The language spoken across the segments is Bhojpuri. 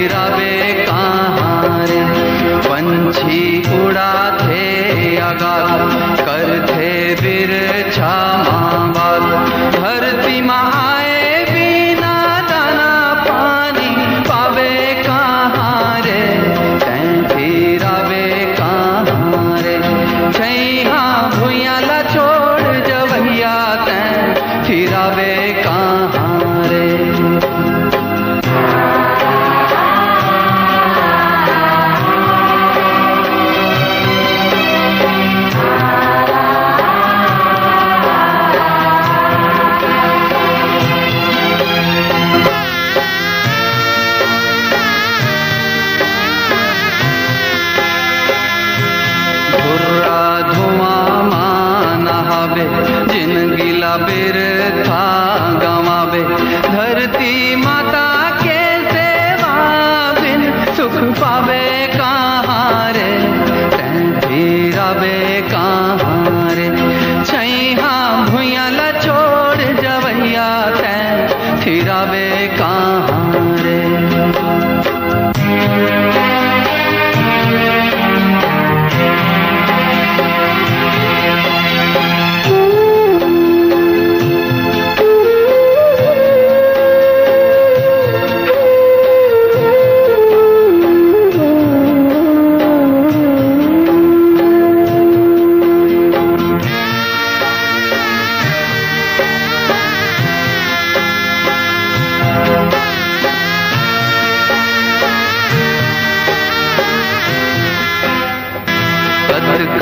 फिरावे कहाँ रे। पंछी उड़ाते आगात करते बिरछा माँ बात। धरती माँ आए बिना दाना पानी पावे कहाँ रे। तैं फिरावे कहाँ रे। छैहा भुइयाला छोड़ जवैया तैं फिरावे कहाँ रे। जिनगिला बिरथा गवावे। धरती माता के सेवा बिन सुख पावे कहाँ रे। तैं फिरावे कहाँ रे। छैहा भुइयाला छोड़ जवैया तैं फिरावे कहाँ रे।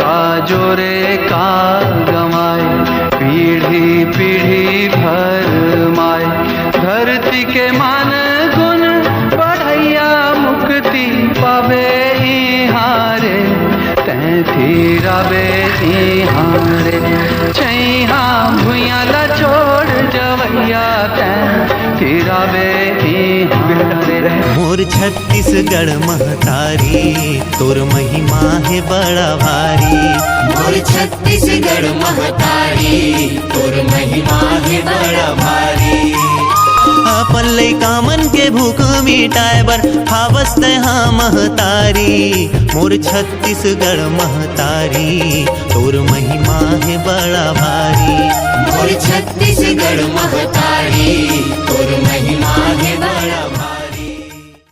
का जोरे का गमाए पीढ़ी पीढ़ी भर माए। धरती के मान गुण बढ़ैया मुक्ति पावे इहाँ रे। तैं फिरावे इहाँ रे। छैहा भुइयाला छोड़ जवैया तैं फिरावे इहाँ रे। मोर छत्तीसगढ़ महतारी तोर महिमा है बड़ा भारी। मोर छत्तीसगढ़ महतारी तोर महिमा है बड़ा भारी। अपन लइका मन के भूख मिटाए बर हावस हाँ महतारी। मोर छत्तीसगढ़ महतारी तोर महिमा है बड़ा भारी। मोर छत्तीसगढ़ महतारी तोर महिमा